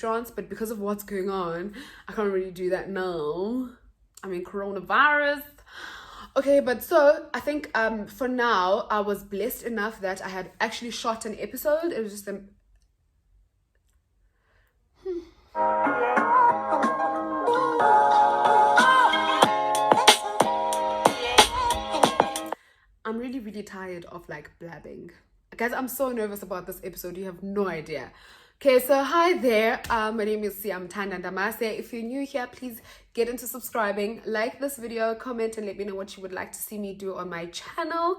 restaurants, but because of what's going on, I can't really do that now. I mean, coronavirus. Okay, but so I think for now I was blessed enough that I had actually shot an episode. It was just a I'm really, really tired of like blabbing. Guys, I'm so nervous about this episode. You have no idea. Okay, so hi there. My name is Siyamthanda Ndamase. If you're new here, please get into subscribing, like this video, comment, and let me know what you would like to see me do on my channel.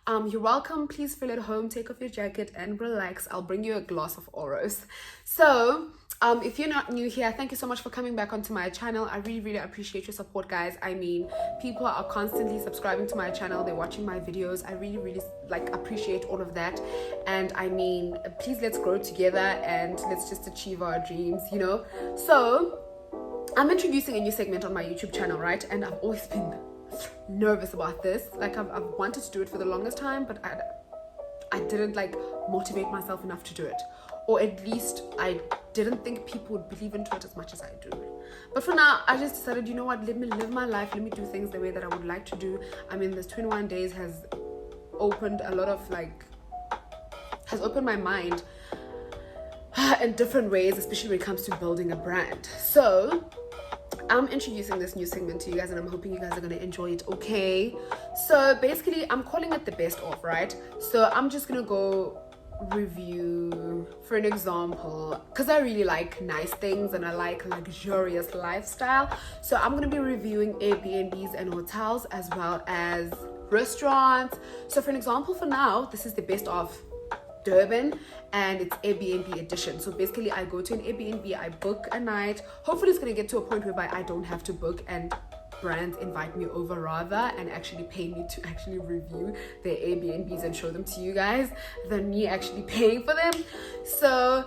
You're welcome. Please feel at home, take off your jacket and relax. I'll bring you a glass of Oros. So, if you're not new here, thank you so much for coming back onto my channel. I really, really appreciate your support, guys. I mean, people are constantly subscribing to my channel. They're watching my videos. I really, really like appreciate all of that. And I mean, please let's grow together and let's just achieve our dreams, you know? So I'm introducing a new segment on my YouTube channel, right? And I've always been nervous about this. Like I've wanted to do it for the longest time, but I didn't like motivate myself enough to do it, or at least I didn't think people would believe into it as much as I do. But for now, I just decided, you know what, let me live my life, let me do things the way that I would like to do. I mean, this 21 days has opened a lot of has opened my mind in different ways, especially when it comes to building a brand. So I'm introducing this new segment to you guys and I'm hoping you guys are going to enjoy it, okay? So basically, I'm calling it the best of, right? So I'm just going to go review, for an example, because I really like nice things and I like luxurious lifestyle. So I'm going to be reviewing Airbnbs and hotels as well as restaurants. So for an example, for now, this is the best of Durban and it's Airbnb edition. So basically I go to an Airbnb, I book a night. Hopefully it's going to get to a point whereby I don't have to book and brands invite me over rather and actually pay me to actually review their Airbnbs and show them to you guys than me actually paying for them. So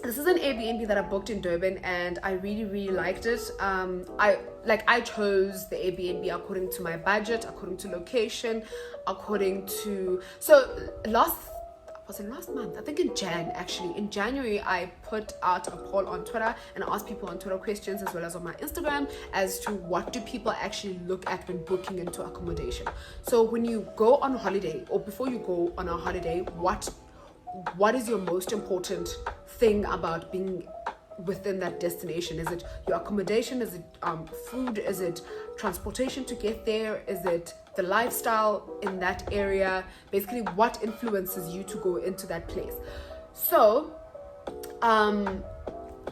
this is an Airbnb that I booked in Durban and I really, really liked it. I chose the Airbnb according to my budget, according to location, according to, so last month? I think in January, I put out a poll on Twitter and asked people on Twitter questions as well as on my Instagram as to what do people actually look at when booking into accommodation. So when you go on holiday or before you go on a holiday, what is your most important thing about being within that destination? Is it your accommodation? Is it food? Is it transportation to get there? Is it the lifestyle in that area? Basically, what influences you to go into that place? So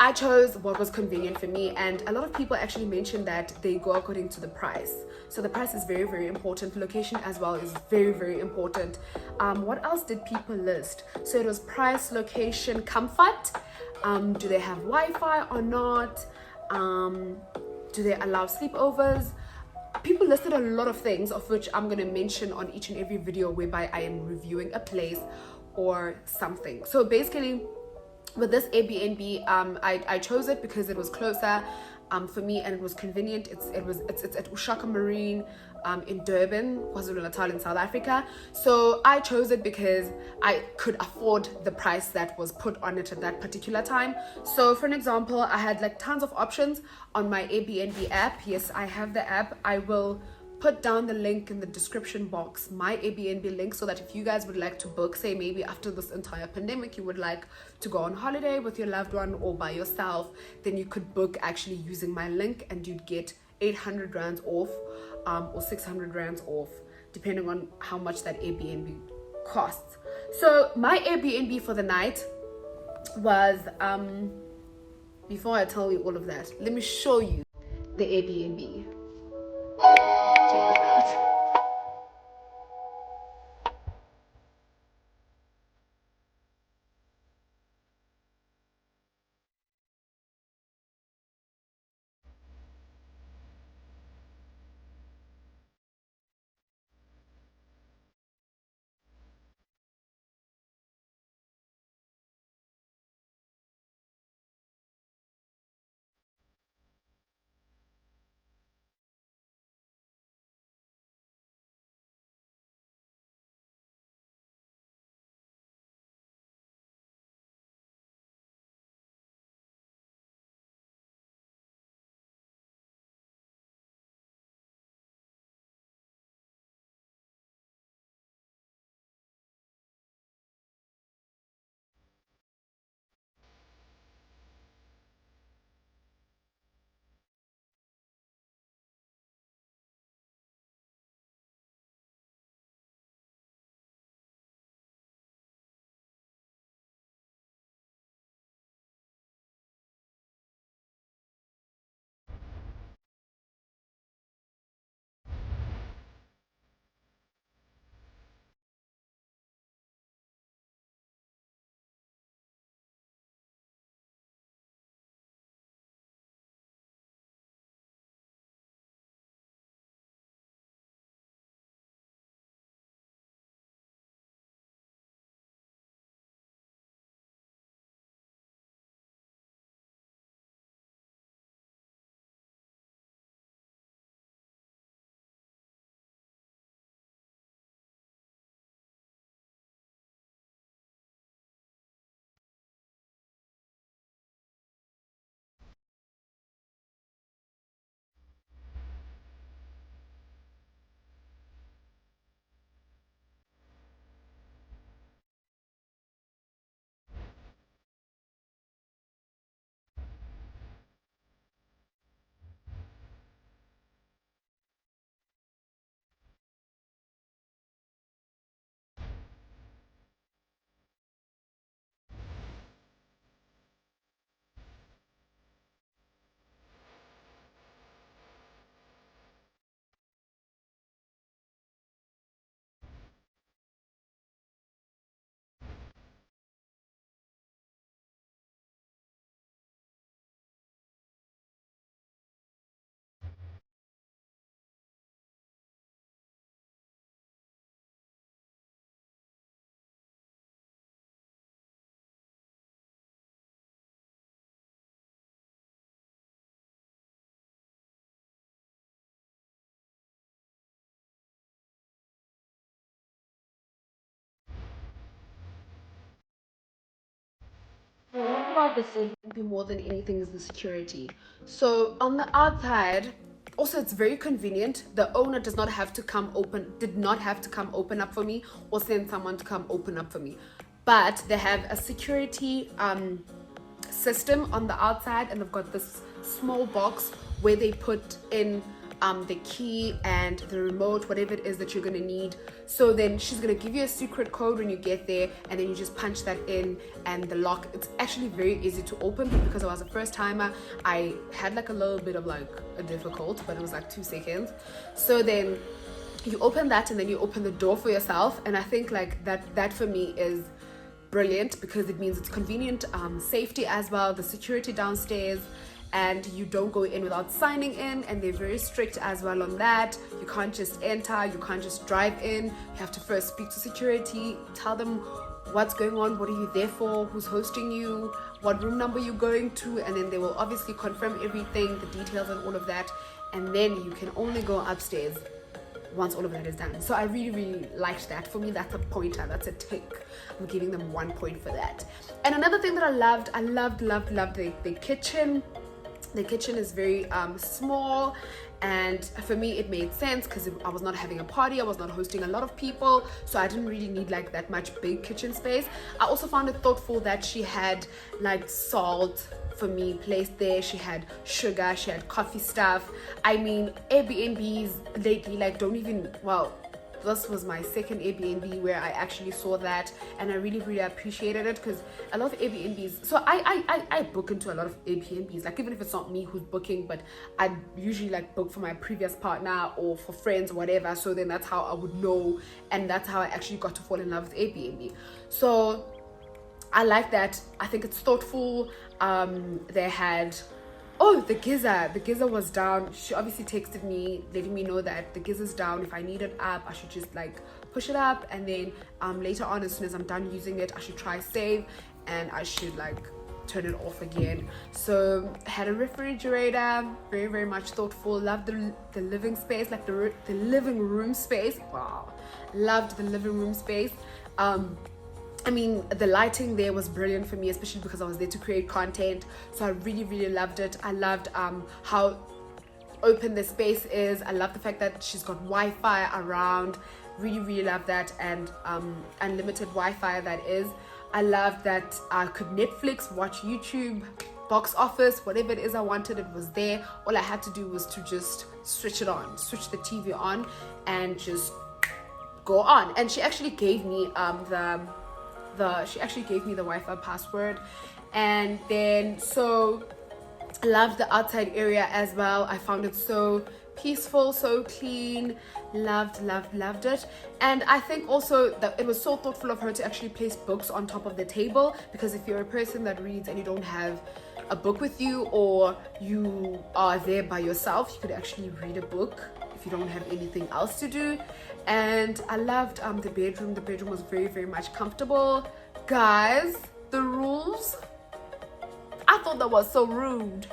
I chose what was convenient for me, and a lot of people actually mentioned that they go according to the price. So the price is very, very important. Location as well is very, very important. What else did people list? So it was price, location, comfort. Do they have Wi-Fi or not? Do they allow sleepovers? People listed a lot of things, of which I'm going to mention on each and every video whereby I am reviewing a place or something. So basically, with this Airbnb, I chose it because it was closer for me and it was convenient. It's at Ushaka Marine in Durban, KwaZulu-Natal in South Africa. So I chose it because I could afford the price that was put on it at that particular time. So for an example, I had like tons of options on my Airbnb app. Yes, I have the app. I will put down the link in the description box, my Airbnb link, so that if you guys would like to book, say maybe after this entire pandemic, you would like to go on holiday with your loved one or by yourself, then you could book actually using my link and you'd get 800 rands off or 600 rands off, depending on how much that Airbnb costs. So my Airbnb for the night was, before I tell you all of that, let me show you the Airbnb. Check this out. about this is more than anything is the security. So on the outside, also it's very convenient. The owner did not have to come open up for me or send someone to come open up for me. But they have a security system on the outside, and they've got this small box where they put in the key and the remote, whatever it is that you're going to need. So then she's going to give you a secret code when you get there, and then you just punch that in, and the lock, it's actually very easy to open. Because I was a first timer, I had like a little bit of like a difficult, but it was like 2 seconds. So then you open that, and then you open the door for yourself. And I think like that for me is brilliant, because it means it's convenient, safety as well, the security downstairs, and you don't go in without signing in, and they're very strict as well on that. You can't just enter, you can't just drive in, you have to first speak to security, tell them what's going on, what are you there for, who's hosting you, what room number you're going to, and then they will obviously confirm everything, the details and all of that, and then you can only go upstairs once all of that is done. So I really liked that. For me, that's a pointer, that's a tick. I'm giving them 1 point for that. And another thing that I loved the kitchen. The kitchen is very small, and for me it made sense because I was not having a party, I was not hosting a lot of people, so I didn't really need like that much big kitchen space. I also found it thoughtful that she had like salt for me placed there, she had sugar, she had coffee stuff. I mean, Airbnbs lately like don't even, well, this was my second Airbnb where I actually saw that, and I really appreciated it, because a lot of Airbnbs, so I book into a lot of Airbnbs, like even if it's not me who's booking, but I usually like book for my previous partner or for friends or whatever. So then that's how I would know, and that's how I actually got to fall in love with Airbnb. So I like that. I think it's thoughtful. They had, oh, the geyser was down. She obviously texted me letting me know that the geyser's down. If I need it up, I should just like push it up, and then later on, as soon as I'm done using it, I should try save, and I should like turn it off again. So had a refrigerator, very much thoughtful. Loved the living space, like the living room space. Wow, loved the living room space. I mean, the lighting there was brilliant for me, especially because I was there to create content. So I really loved it. I loved how open the space is. I love the fact that she's got Wi-Fi around. Really love that, and unlimited Wi-Fi that is. I love that I could Netflix, watch YouTube, box office, whatever it is I wanted, it was there. All I had to do was to just switch the TV on, and just go on. And she actually gave me the Wi-Fi password. And then, so loved the outside area as well. I found it so peaceful, so clean. Loved it. And I think also that it was so thoughtful of her to actually place books on top of the table, because if you're a person that reads and you don't have a book with you, or you are there by yourself, you could actually read a book if you don't have anything else to do. And I loved the bedroom. The bedroom was very much comfortable. Guys, the rules, I thought that was so rude.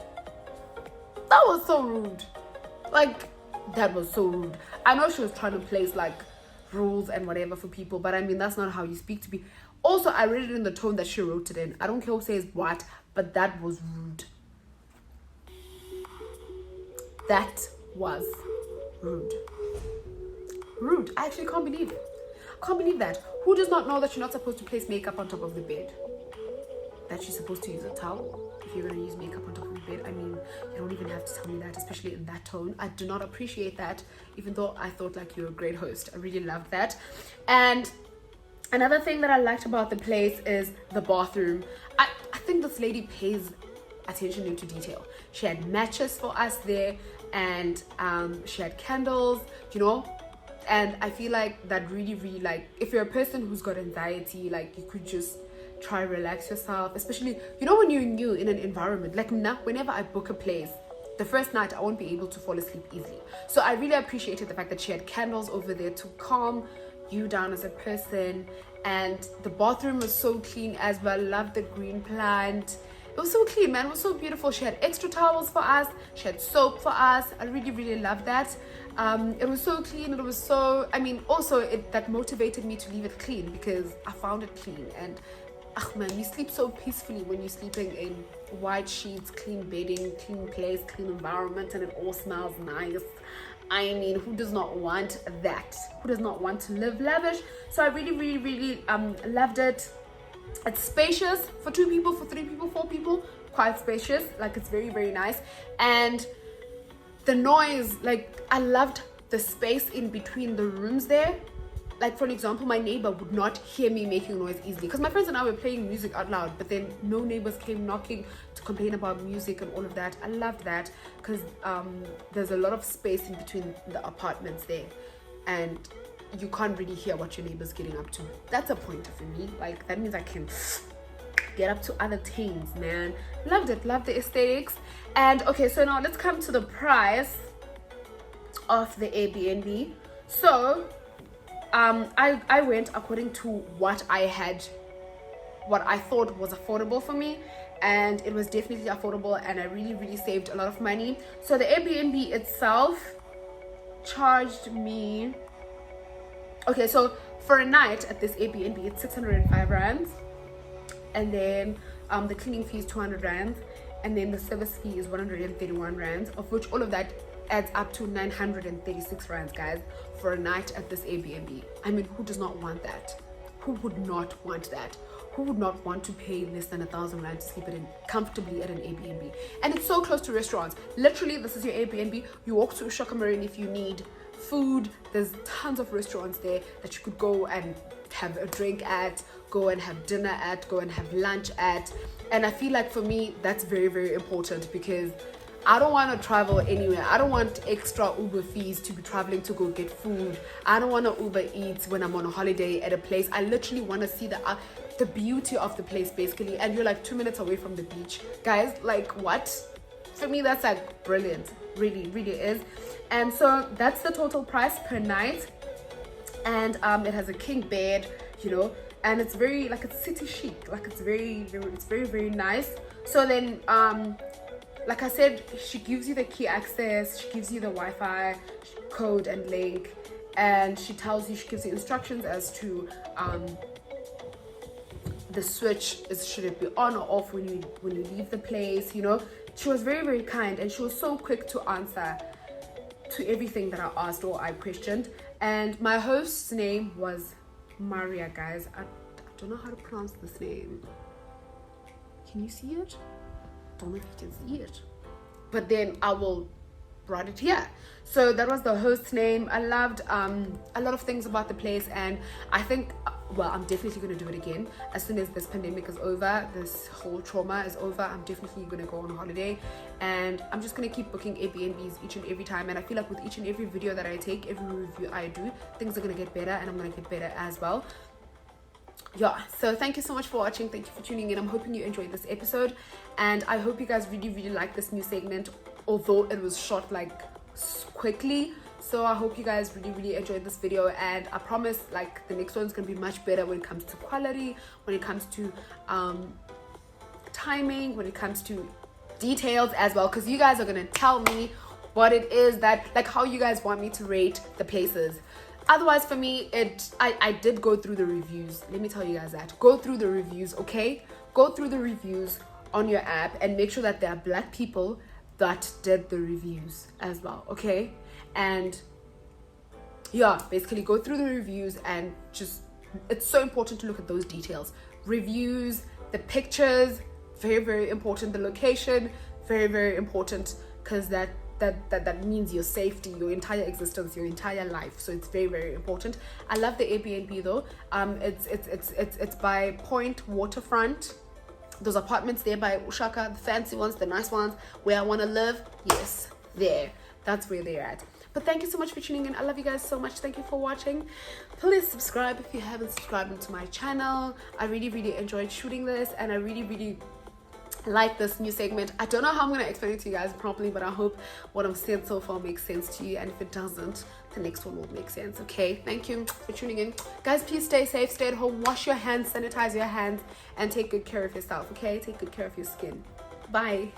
That was so rude. Like, that was so rude. I know she was trying to place like rules and whatever for people, but I mean, that's not how you speak to me. Also, I read it in the tone that she wrote it in. I don't care who says what, but that was rude. That was rude. Rude. I actually can't believe that. Who does not know that you're not supposed to place makeup on top of the bed? That you're supposed to use a towel if you're going to use makeup on top of the bed. I mean, you don't even have to tell me that, especially in that tone. I do not appreciate that, even though I thought like you're a great host. I really loved that. And another thing that I liked about the place is the bathroom. I think this lady pays attention into detail. She had matches for us there, and she had candles, you know. And I feel like that really like, if you're a person who's got anxiety, like you could just try relax yourself, especially, you know, when you're new in an environment. Like now, whenever I book a place, the first night I won't be able to fall asleep easily. So I really appreciated the fact that she had candles over there to calm you down as a person. And the bathroom was so clean as well. Loved the green plant. It was so clean, man. It was so beautiful. She had extra towels for us. She had soap for us. I really loved that. It was so clean. It was so, I mean, also that motivated me to leave it clean, because I found it clean, and oh man, you sleep so peacefully when you're sleeping in white sheets, clean bedding, clean place, clean environment, and it all smells nice. I mean, who does not want that? Who does not want to live lavish? So I really loved it. It's spacious for 2 people, for 3 people, 4 people, quite spacious. Like, it's very nice. And the noise, like, I loved the space in between the rooms there. Like, for an example, my neighbor would not hear me making noise easily because my friends and I were playing music out loud, but then no neighbors came knocking to complain about music and all of that. I loved that because there's a lot of space in between the apartments there, and you can't really hear what your neighbor's getting up to. That's a pointer for me. Like, that means I can get up to other things, man. Loved it. Loved the aesthetics. And okay, so now let's come to the price of the Airbnb. So I went according to what I thought was affordable for me, and it was definitely affordable, and I really saved a lot of money. So the Airbnb itself charged me, okay, so for a night at this Airbnb it's 605 rands, and then the cleaning fee is 200 rands, and then the service fee is 131 rands, of which all of that adds up to 936 rands, guys, for a night at this Airbnb. I mean, who does not want that? Who would not want that? Who would not want to pay less than 1,000 rand to sleep comfortably at an Airbnb? And it's so close to restaurants. Literally, this is your Airbnb. You walk to Shakamarine if you need food. There's tons of restaurants there that you could go and have a drink at, go and have dinner at, go and have lunch at. And I feel like for me, that's very important, because I don't want to travel anywhere. I don't want extra Uber fees to be traveling to go get food. I don't want to Uber Eats when I'm on a holiday at a place. I literally want to see the beauty of the place, basically. And you're like 2 minutes away from the beach. Guys, like, what? For me, that's like brilliant. Really is. And so that's the total price per night. And it has a king bed, you know, and it's very, like, it's city chic. Like, it's very nice. So then like I said, she gives you the key access, she gives you the Wi-Fi code and link, and she gives you instructions as to the switch should it be on or off when you leave the place, you know. She was very kind, and she was so quick to answer to everything that I asked or I questioned. And my host's name was Maria, guys. I don't know how to pronounce this name. Can you see it? Don't know if you can see it, but then I will write it here. So that was the host's name. I loved a lot of things about the place, and I think, well, I'm definitely going to do it again as soon as this pandemic is over, this whole trauma is over. I'm definitely going to go on holiday, and I'm just going to keep booking Airbnbs each and every time. And I feel like with each and every video that I take, every review I do, things are going to get better, and I'm going to get better as well. Yeah, so thank you so much for watching. Thank you for tuning in. I'm hoping you enjoyed this episode, and I hope you guys really like this new segment, although it was shot like quickly. So I hope you guys really enjoyed this video, and I promise, like, the next one's gonna be much better when it comes to quality, when it comes to timing, when it comes to details as well, because you guys are gonna tell me what it is that, like, how you guys want me to rate the places. Otherwise, for me, I did go through the reviews. Let me tell you guys that. Go through the reviews, okay? Go through the reviews on your app and make sure that there are black people that did the reviews as well, okay? And yeah, basically go through the reviews, and just, it's so important to look at those details. Reviews, the pictures, very important. The location, very important, because that means your safety, your entire existence, your entire life. So it's very important. I love the Airbnb though. It's by Point Waterfront. Those apartments there by Ushaka, the fancy ones, the nice ones, where I want to live. Yes, there. That's where they're at. But thank you so much for tuning in. I love you guys so much. Thank you for watching. Please subscribe if you haven't subscribed to my channel. I really enjoyed shooting this, and I really like this new segment. I don't know how I'm going to explain it to you guys properly, but I hope what I've said so far makes sense to you, and if it doesn't, the next one will make sense. Okay, thank you for tuning in, guys. Please stay safe, stay at home, wash your hands, sanitize your hands, and take good care of yourself. Okay, take good care of your skin. Bye.